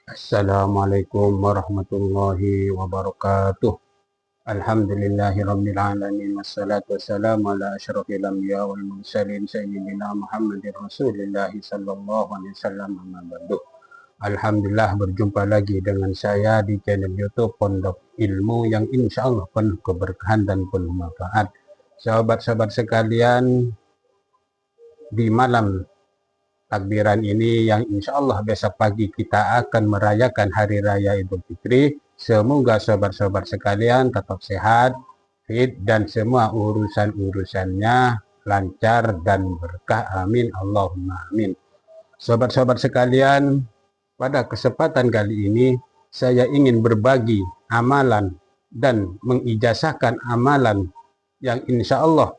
Assalamualaikum warahmatullahi wabarakatuh. Alhamdulillahirabbil alamin wassalatu wassalamu ala asyrofil anbiya wal mursalin sayyidina Muhammadin Rasulillah sallallahu alaihi wasallam, amma ba'du. Alhamdulillah, berjumpa lagi dengan saya di channel YouTube Pondok Ilmu yang insya Allah penuh keberkahan dan penuh manfaat. Sahabat-sahabat sekalian, di malam takbiran ini yang insya Allah besok pagi kita akan merayakan Hari Raya Idul Fitri. Semoga sahabat-sahabat sekalian tetap sehat, fit, dan semua urusan-urusannya lancar dan berkah. Amin. Allahumma amin. Sahabat-sahabat sekalian, pada kesempatan kali ini saya ingin berbagi amalan dan mengijazahkan amalan yang insya Allah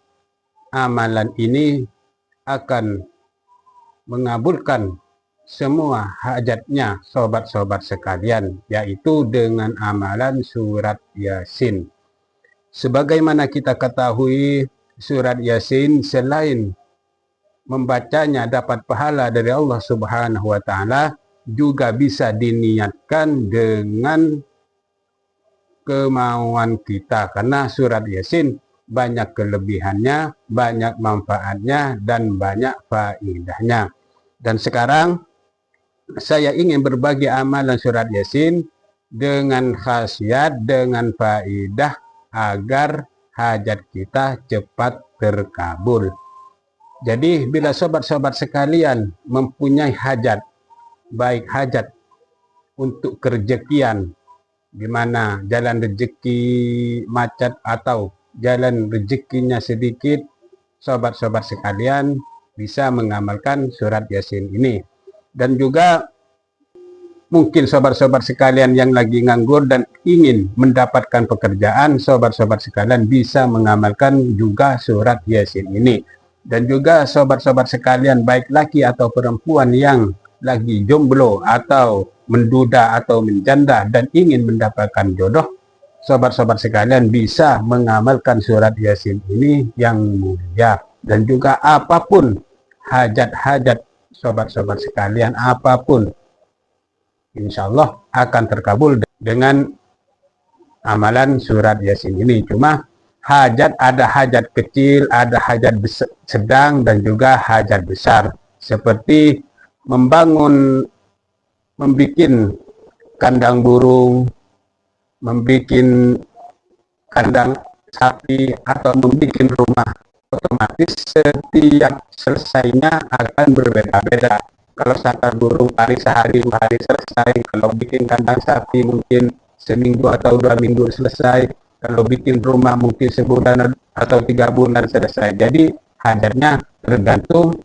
amalan ini akan mengabulkan semua hajatnya sobat-sobat sekalian, yaitu dengan amalan surat Yasin. Sebagaimana kita ketahui, surat Yasin selain membacanya dapat pahala dari Allah Subhanahu wa taala, juga bisa diniatkan dengan kemauan kita, karena surat Yasin banyak kelebihannya, banyak manfaatnya, dan banyak faedahnya. Dan sekarang saya ingin berbagi amalan surat Yasin dengan khasiat, dengan faedah agar hajat kita cepat terkabul. Jadi bila sobat-sobat sekalian mempunyai hajat, baik hajat untuk kerejekian, di mana jalan rezeki macet atau jalan rezekinya sedikit, sobat-sobat sekalian bisa mengamalkan surat Yasin ini. Dan juga mungkin sobat-sobat sekalian yang lagi nganggur dan ingin mendapatkan pekerjaan, sobat-sobat sekalian bisa mengamalkan juga surat Yasin ini. Dan juga sobat-sobat sekalian baik laki atau perempuan yang lagi jomblo atau menduda atau menjanda dan ingin mendapatkan jodoh, sobat-sobat sekalian bisa mengamalkan surat Yasin ini yang mulia. Dan juga apapun hajat-hajat sobat-sobat sekalian, apapun insya Allah akan terkabul dengan amalan surat Yasin ini. Cuma hajat, ada hajat kecil, ada hajat sedang, dan juga hajat besar, seperti membangun, membuat kandang burung, membuat kandang sapi, atau membuat rumah. Otomatis setiap selesainya akan berbeda-beda. Kalau kandang burung paling sehari 2 hari selesai, kalau bikin kandang sapi mungkin seminggu atau 2 minggu selesai, kalau bikin rumah mungkin sebulan atau 3 bulan selesai. Jadi hajatnya tergantung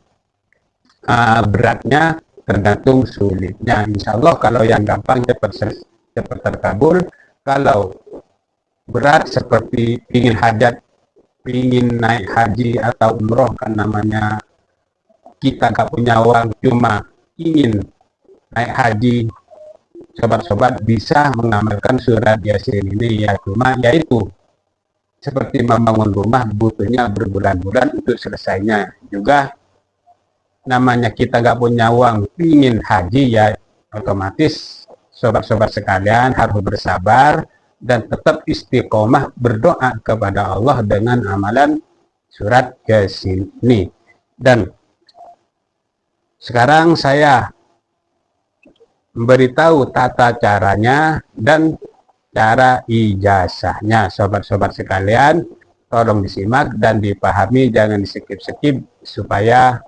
beratnya, tergantung sulitnya. Insya Allah kalau yang gampang cepat terkabul, kalau berat seperti ingin hajat, ingin naik haji atau umroh, kan namanya kita gak punya uang, cuma ingin naik haji, sobat-sobat bisa mengamalkan surat Yasin ini. Ya cuma yaitu seperti membangun rumah, butuhnya berbulan-bulan untuk selesainya. Juga namanya kita gak punya uang, ingin haji, ya otomatis sobat-sobat sekalian harus bersabar dan tetap istiqomah berdoa kepada Allah dengan amalan surat Yasin ini. Dan sekarang saya memberitahu tata caranya dan cara ijazahnya. Sobat-sobat sekalian, tolong disimak dan dipahami, jangan di-skip-skip supaya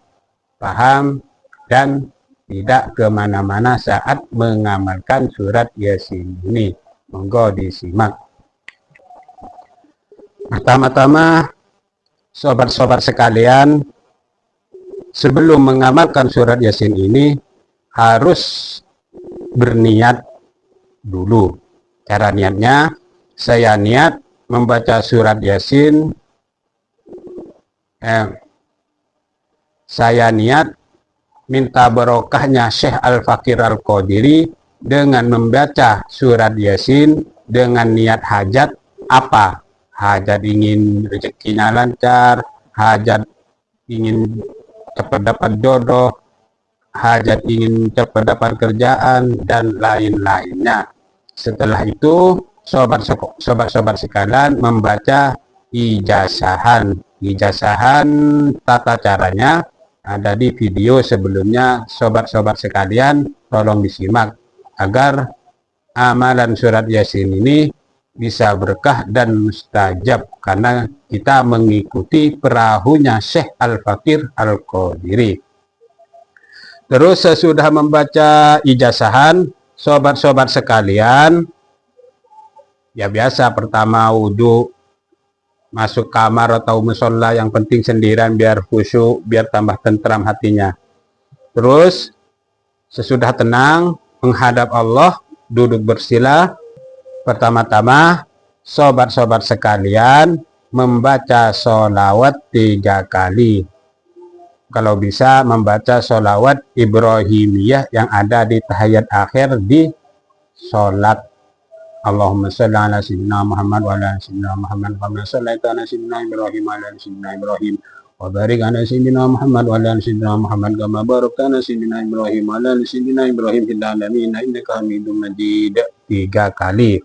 paham dan tidak kemana-mana saat mengamalkan surat Yasin ini. Monggo disimak. Pertama-tama, sobat-sobat sekalian, sebelum mengamalkan surat Yasin ini harus berniat dulu. Cara niatnya, saya niat membaca surat Yasin, saya niat minta barokahnya Syekh Al-Fakir Al-Qadiri dengan membaca surat Yasin dengan niat hajat apa? Hajat ingin rezekinya lancar, hajat ingin cepat dapat jodoh, hajat ingin cepat dapat kerjaan, dan lain-lainnya. Setelah itu, sobat-sobat sekalian membaca ijazahan. Ijazahan tata caranya ada di video sebelumnya. Sobat-sobat sekalian, tolong disimak agar amalan surat Yasin ini bisa berkah dan mustajab, karena kita mengikuti perahunya Syekh Al-Fakir Al-Qadiri. Terus sesudah membaca ijazahan, sobat-sobat sekalian, ya biasa pertama wudhu, masuk kamar atau musola, yang penting sendirian biar khusyuk, biar tambah tentram hatinya. Terus sesudah tenang menghadap Allah, duduk bersila. Pertama-tama sobat-sobat sekalian membaca sholawat 3 kali. Kalau bisa membaca sholawat Ibrahimiyah yang ada di tahiyat akhir di sholat. Allahumma sholli ala sayyidina Muhammad wa ala sayyidina Muhammad kama shallaita ala sayyidina Ibrahim wa ala sayyidina Ibrahim wa barik ala sayyidina Muhammad wa ala sayyidina Muhammad kama barakta ala sayyidina Ibrahim wa ala sayyidina Ibrahim fil alamin innaka Hamidum Majid. 3 kali.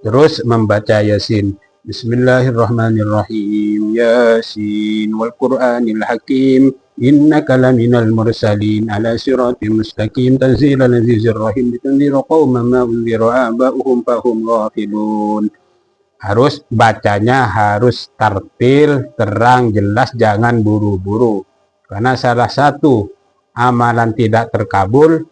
Terus membaca Yasin. Bismillahirrahmanirrahim. Yasin wal Qur'anil Hakim. Innaka laminal mursalin ala siratim mustaqim tanzilal azizir rahim litunzira qauman ma unzira aba'uhum fahum ghafilun. Harus bacanya harus tartil, terang, jelas, jangan buru-buru. Karena salah satu amalan tidak terkabul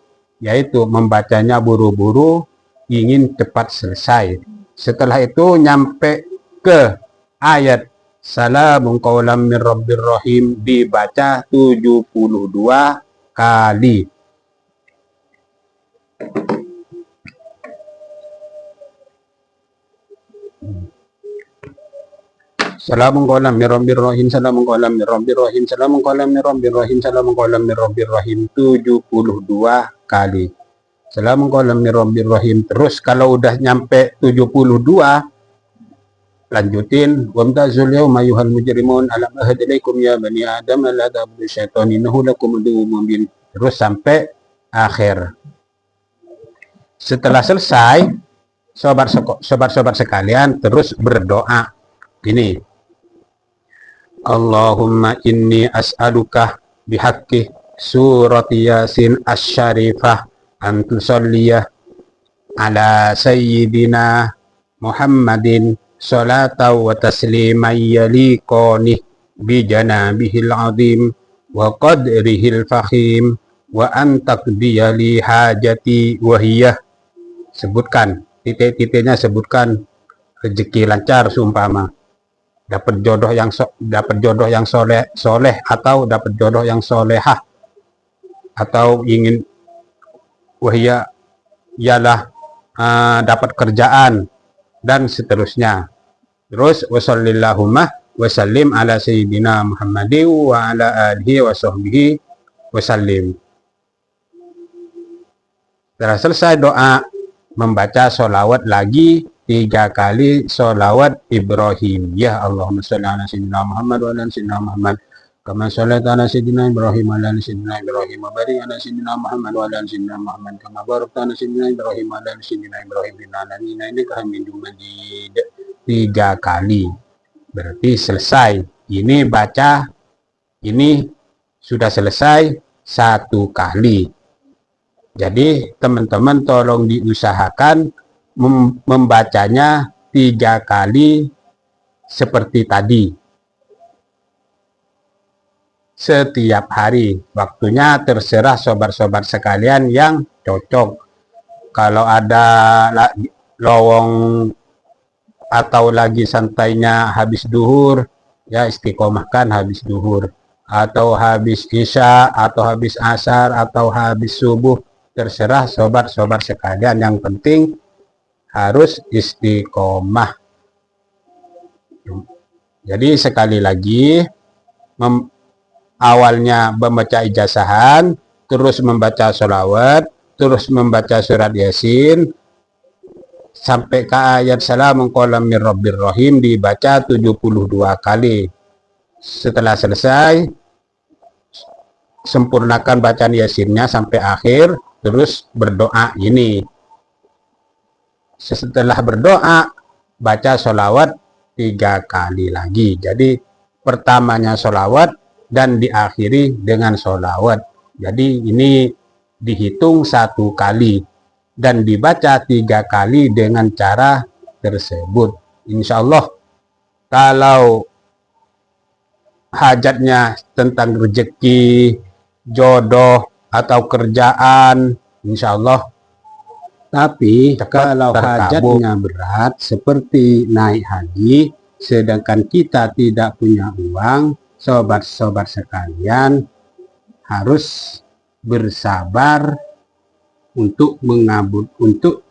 yaitu membacanya buru-buru, ingin cepat selesai. Setelah itu nyampe ke ayat Salamun qaulam mir rabbir rahim, dibaca 72 kali. Salamun qaulam mir rabbir rahim, salamun qaulam mir rabbir rahim, salamun qaulam mir rabbir rahim, salamun qaulam mir rabbir rahim 72 kali. Salamun qaulam mir rabbir rahim. Terus kalau udah nyampe 72, lanjutin wamtazul yauma ayyuhal mujrimun alam ahad ilaikum ya bani adam la ta'budu syaitan innahu lakum aduwwun mubin. Terus sampai akhir. Setelah selesai, sobat-sobat sekalian terus berdoa ini. Allahumma inni as'aluka bihaqqi surati Yasin asy-syarifah an tusalliyah ala sayyidina Muhammadin salatan wa tasliman yaliqani bi janabihil azim wa qadrihil fahim wa an taqdiya li hajati wa hiya. Sebutkan titik-titiknya, sebutkan rezeki lancar seumpama dapat jodoh yang soleh atau dapat jodoh yang solehah, atau ingin wahia ialah dapat kerjaan, dan seterusnya. Terus wasallillahumma wasallim ala sayyidina Muhammadin wa ala alihi wa sahbihi wasallim. Setelah selesai doa, membaca sholawat lagi 3 kali, sholawat Ibrahim. Ya Allahumma sholli ala sayyidina Muhammad wa ala sayyidina Muhammad kama shallaita ala sayyidina Ibrahim wa ala sayyidina Ibrahim wa barik ala sayyidina Muhammad wa ala sayyidina Muhammad kama barakta ala sayyidina Ibrahim wa ala sayyidina Ibrahim fil alamin innaka Hamidum Majid. 3 kali. Berarti selesai. Ini baca, ini sudah selesai 1 kali. Jadi teman-teman tolong diusahakan membacanya 3 kali seperti tadi. Setiap hari. Waktunya terserah sobat-sobat sekalian yang cocok. Kalau ada lowong atau lagi santainya habis duhur, ya istiqomahkan habis duhur, atau habis isya, atau habis asar, atau habis subuh, terserah sobat-sobat sekalian. Yang penting harus istiqomah. Jadi sekali lagi, awalnya membaca ijazahan, terus membaca sholawat, terus membaca surat Yasin, sampai ke ayat Salamun qaulam mir rabbir rahim dibaca 72 kali. Setelah selesai, sempurnakan bacaan Yasinnya sampai akhir, terus berdoa ini. Setelah berdoa, baca sholawat 3 kali lagi. Jadi pertamanya sholawat dan diakhiri dengan sholawat. Jadi ini dihitung 1 kali dan dibaca 3 kali dengan cara tersebut. Insya Allah kalau hajatnya tentang rezeki, jodoh, atau kerjaan, insya Allah. Tapi kalau hajatnya berat seperti naik haji, sedangkan kita tidak punya uang, sobat-sobat sekalian harus bersabar untuk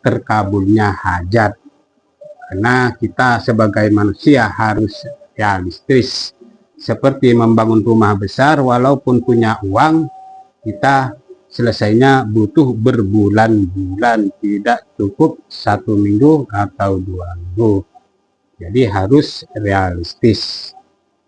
terkabulnya hajat. Karena kita sebagai manusia harus realistis. Seperti membangun rumah besar, walaupun punya uang, kita selesainya butuh berbulan-bulan, tidak cukup 1 minggu atau 2 minggu. Jadi harus realistis.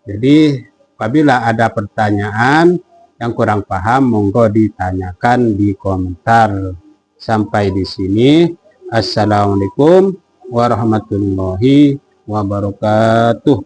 Jadi apabila ada pertanyaan yang kurang paham, monggo ditanyakan di komentar. Sampai di sini. Assalamualaikum warahmatullahi wabarakatuh.